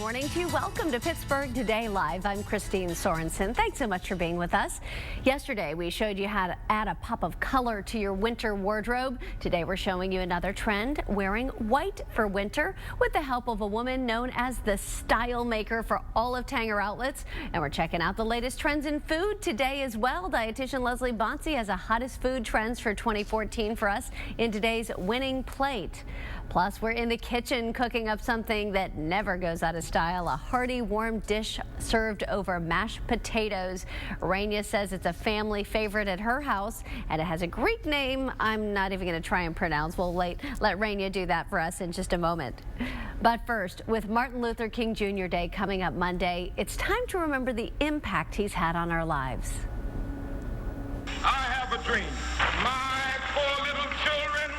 morning to you. Welcome to Pittsburgh Today Live. I'm Christine Sorensen. Thanks so much for being with us. Yesterday, we showed you how to add a pop of color to your winter wardrobe. Today, we're showing you another trend, wearing white for winter with the help of a woman known as the style maker for all of Tanger outlets. And we're checking out the latest trends in food today as well. Dietitian Leslie Bonsi has the hottest food trends for 2014 for us in today's winning plate. Plus, we're in the kitchen cooking up something that never goes out of style, a hearty, warm dish served over mashed potatoes. Rania says it's a family favorite at her house, and it has a Greek name I'm not even going to try and pronounce. We'll let Rania do that for us in just a moment. But first, with Martin Luther King Jr. Day coming up Monday, it's time to remember the impact he's had on our lives. I have a dream. My four little children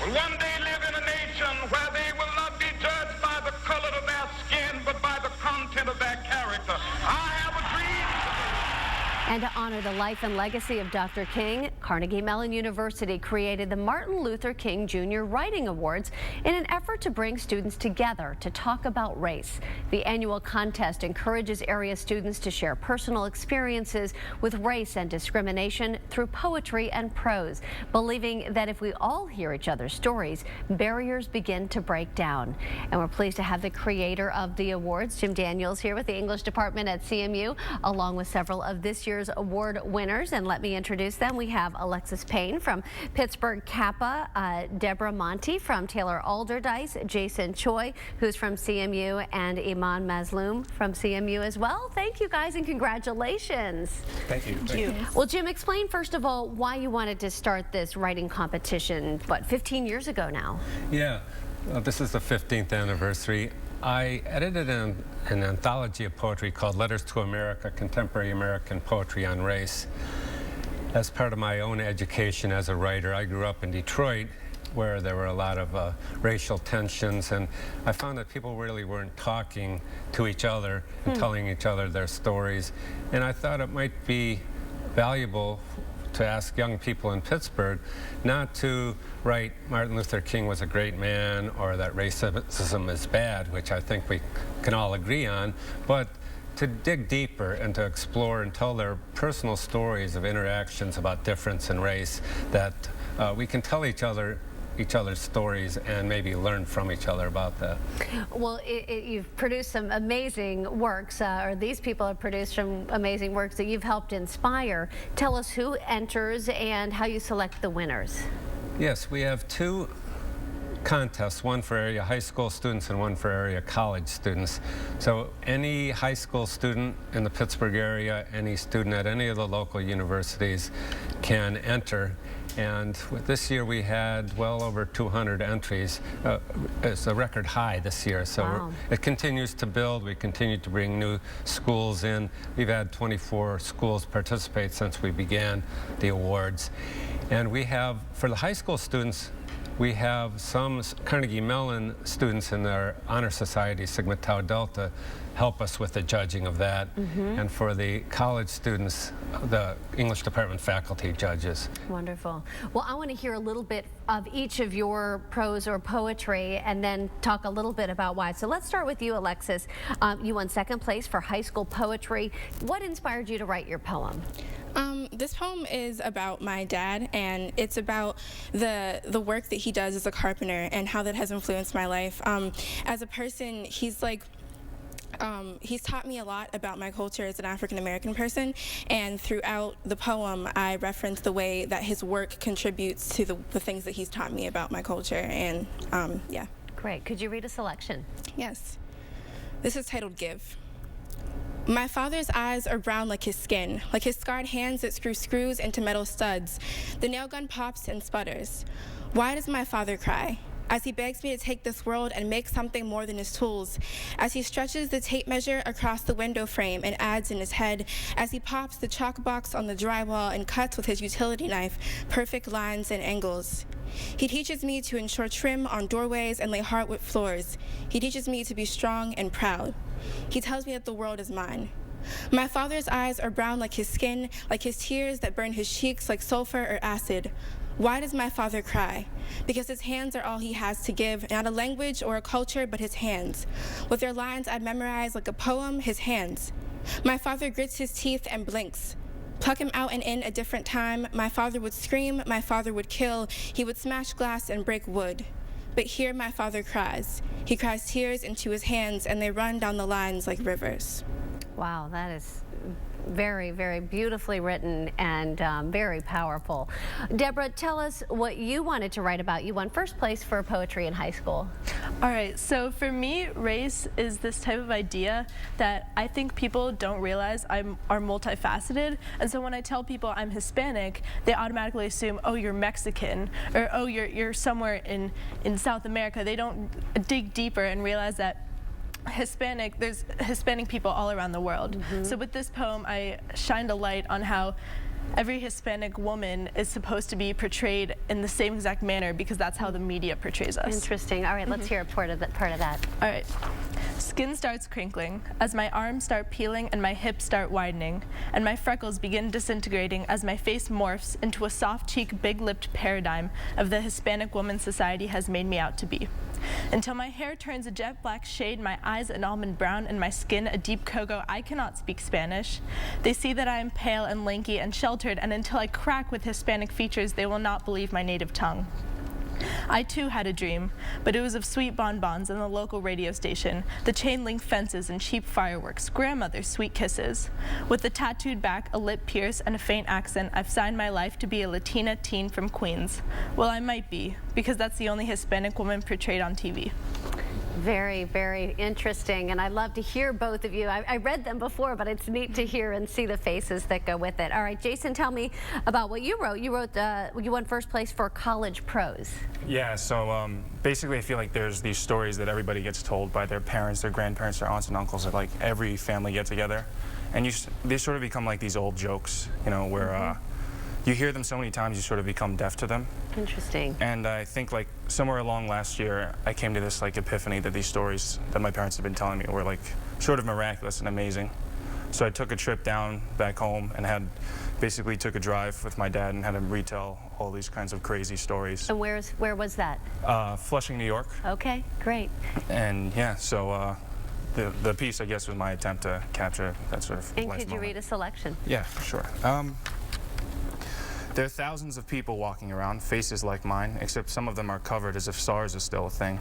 will one day live in a nation where they will not be judged by the color of their skin, but by the content of their character. I have a dream. And to honor the life and legacy of Dr. King, Carnegie Mellon University created the Martin Luther King Jr. Writing Awards in an effort to bring students together to talk about race. The annual contest encourages area students to share personal experiences with race and discrimination through poetry and prose, believing that if we all hear each other's stories, barriers begin to break down. And we're pleased to have the creator of the awards, Jim Daniels, here with the English department at CMU, along with several of this year's award winners. And let me introduce them. We have Alexis Payne from Pittsburgh Kappa, Deborah Monty from Taylor Alderdice, Jason Choi, who's from CMU, and Iman Mazloum from CMU as well. Thank you guys and congratulations. Thank you. Thank you. Well, Jim, explain first of all why you wanted to start this writing competition, what, 15 years ago now? Yeah, this is the 15th anniversary. I edited an anthology of poetry called Letters to America, Contemporary American Poetry on Race. As part of my own education as a writer, I grew up in Detroit, where there were a lot of racial tensions, and I found that people really weren't talking to each other and telling each other their stories. And I thought it might be valuable to ask young people in Pittsburgh not to write Martin Luther King was a great man or that racism is bad, which I think we can all agree on, but to dig deeper and to explore and tell their personal stories of interactions about difference in race, that we can tell each other's stories and maybe learn from each other about that. Well, you've produced some amazing works, or these people have produced some amazing works that you've helped inspire. Tell us who enters and how you select the winners. Yes, we have two contests, one for area high school students and one for area college students. So any high school student in the Pittsburgh area, any student at any of the local universities can enter. And this year we had well over 200 entries. It's a record high this year, so wow. It continues to build. We continue to bring new schools in. We've had 24 schools participate since we began the awards. And we have, for the high school students, we have some Carnegie Mellon students in their honor society, Sigma Tau Delta, help us with the judging of that. And for the college students, the English department faculty judges. Wonderful. Well, I want to hear a little bit of each of your prose or poetry and then talk a little bit about why. So let's start with you, Alexis. You won second place for high school poetry. What inspired you to write your poem? This poem is about my dad, and it's about the work that he does as a carpenter and how that has influenced my life. As a person, he's taught me a lot about my culture as an African-American person, and throughout the poem, I reference the way that his work contributes to the things that he's taught me about my culture, and yeah. Great. Could you read a selection? Yes. This is titled Give. My father's eyes are brown like his skin, like his scarred hands that screw screws into metal studs. The nail gun pops and sputters. Why does my father cry? As he begs me to take this world and make something more than his tools, as he stretches the tape measure across the window frame and adds in his head, as he pops the chalk box on the drywall and cuts with his utility knife perfect lines and angles. He teaches me to ensure trim on doorways and lay hardwood floors. He teaches me to be strong and proud. He tells me that the world is mine. My father's eyes are brown like his skin, like his tears that burn his cheeks like sulfur or acid. Why does my father cry? Because his hands are all he has to give, not a language or a culture, but his hands. With their lines I'd memorize like a poem, his hands. My father grits his teeth and blinks. Pluck him out and in a different time, my father would scream, my father would kill, he would smash glass and break wood. But here my father cries. He cries tears into his hands, and they run down the lines like rivers. Wow, that is very, very beautifully written and very powerful. Deborah, tell us what you wanted to write about. You won first place for poetry in high school. All right, so for me, race is this type of idea that I think people don't realize are multifaceted. And so when I tell people I'm Hispanic, they automatically assume, oh, you're Mexican, or oh, you're somewhere in South America. They don't dig deeper and realize that there's Hispanic people all around the world. So with this poem, I shined a light on how every Hispanic woman is supposed to be portrayed in the same exact manner because that's how the media portrays us. Interesting. All right, let's hear a part of that. All right. Skin starts crinkling as my arms start peeling and my hips start widening, and my freckles begin disintegrating as my face morphs into a soft-cheeked, big-lipped paradigm of the Hispanic woman society has made me out to be. Until my hair turns a jet black shade, my eyes an almond brown, and my skin a deep cocoa, I cannot speak Spanish. They see that I am pale and lanky and sheltered, and until I crack with Hispanic features, they will not believe my native tongue. I too had a dream, but it was of sweet bonbons and the local radio station, the chain-link fences and cheap fireworks, grandmother's sweet kisses. With a tattooed back, a lip pierce, and a faint accent, I've signed my life to be a Latina teen from Queens. Well, I might be, because that's the only Hispanic woman portrayed on TV. Very, very interesting, and I love to hear both of you. I read them before, but it's neat to hear and see the faces that go with it. All right, Jason, tell me about what you wrote. You won first place for college prose. Yeah, so basically I feel like there's these stories that everybody gets told by their parents, their grandparents, their aunts and uncles at like every family get together, and they sort of become like these old jokes, you know, where you hear them so many times you sort of become deaf to them. Interesting. And I think like somewhere along last year I came to this like epiphany that these stories that my parents have been telling me were like sort of miraculous and amazing. So I took a trip down back home and basically took a drive with my dad and had him retell all these kinds of crazy stories. And where was that? Flushing, New York. Okay, great. And yeah, so the piece I guess was my attempt to capture that sort of And life could you moment. read a selection? Yeah, sure. There are thousands of people walking around, faces like mine, except some of them are covered as if SARS is still a thing.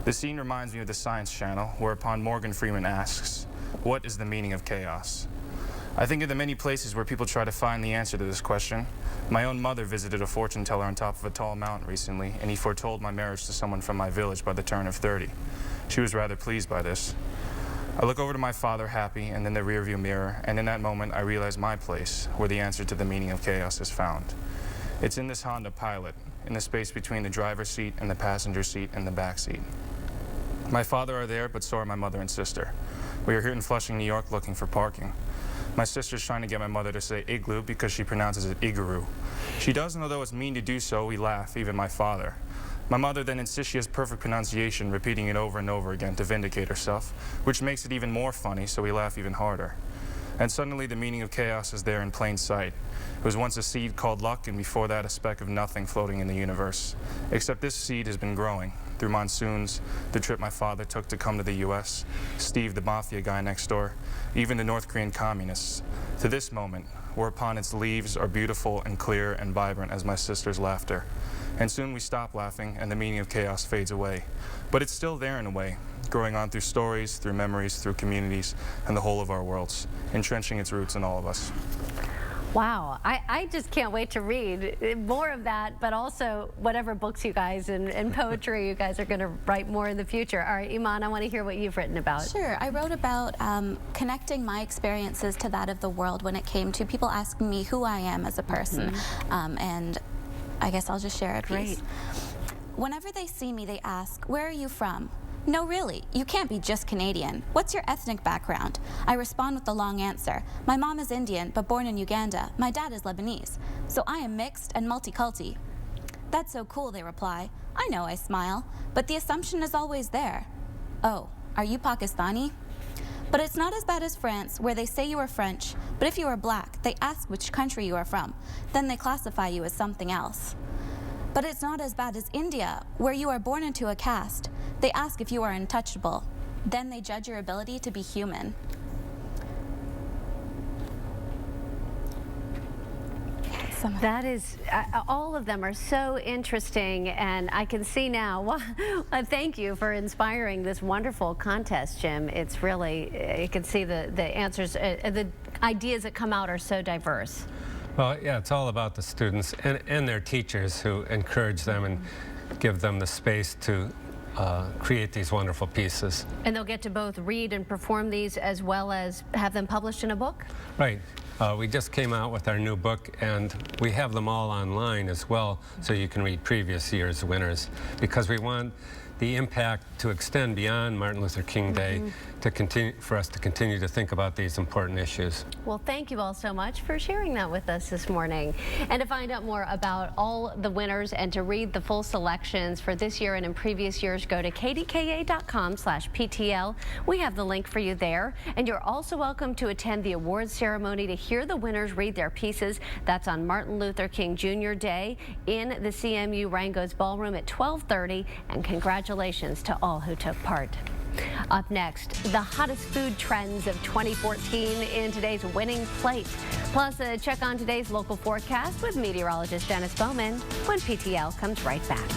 The scene reminds me of the Science Channel, whereupon Morgan Freeman asks, "What is the meaning of chaos?" I think of the many places where people try to find the answer to this question. My own mother visited a fortune teller on top of a tall mountain recently, and he foretold my marriage to someone from my village by the turn of 30. She was rather pleased by this. I look over to my father happy and then the rearview mirror, and in that moment I realize my place, where the answer to the meaning of chaos is found. It's in this Honda Pilot, in the space between the driver's seat and the passenger seat and the back seat. My father are there, but so are my mother and sister. We are here in Flushing, New York, looking for parking. My sister's trying to get my mother to say igloo because she pronounces it igloo. She does, and although it's mean to do so, we laugh, even my father. My mother then insists she has perfect pronunciation, repeating it over and over again to vindicate herself, which makes it even more funny, so we laugh even harder. And suddenly the meaning of chaos is there in plain sight. It was once a seed called luck, and before that a speck of nothing floating in the universe. Except this seed has been growing through monsoons, the trip my father took to come to the US, Steve, the mafia guy next door, even the North Korean communists, to this moment, whereupon its leaves are beautiful and clear and vibrant as my sister's laughter. And soon we stop laughing and the meaning of chaos fades away. But it's still there in a way, growing on through stories, through memories, through communities, and the whole of our worlds, entrenching its roots in all of us. Wow, I just can't wait to read more of that, but also whatever books you guys and poetry you guys are going to write more in the future. All right, Iman, I want to hear what you've written about. Sure, I wrote about connecting my experiences to that of the world when it came to people asking me who I am as a person, and I guess I'll just share a piece. Great. Whenever they see me, they ask, "Where are you from?" "No, really, you can't be just Canadian. What's your ethnic background?" I respond with the long answer. "My mom is Indian, but born in Uganda. My dad is Lebanese. So I am mixed and multiculti." "That's so cool," they reply. "I know," I smile, "but the assumption is always there." "Oh, are you Pakistani?" But it's not as bad as France, where they say you are French, but if you are black, they ask which country you are from. Then they classify you as something else. But it's not as bad as India, where you are born into a caste. They ask if you are untouchable. Then they judge your ability to be human. That is, all of them are so interesting, and I can see now. Thank you for inspiring this wonderful contest, Jim. It's really, you can see the answers, the ideas that come out are so diverse. Well, yeah, it's all about the students and their teachers who encourage them and give them the space to create these wonderful pieces. And they'll get to both read and perform these as well as have them published in a book? Right. We just came out with our new book, and we have them all online as well, so you can read previous year's winners, because we want the impact to extend beyond Martin Luther King Day to continue, for us to continue to think about these important issues. Well, thank you all so much for sharing that with us this morning. And to find out more about all the winners and to read the full selections for this year and in previous years, go to kdka.com/PTL. We have the link for you there. And you're also welcome to attend the awards ceremony to hear the winners read their pieces. That's on Martin Luther King Jr. Day in the CMU Rango's Ballroom at 12:30. And congratulations to all who took part. Up next, the hottest food trends of 2014 in today's winning plate. Plus, a check on today's local forecast with meteorologist Dennis Bowman when PTL comes right back.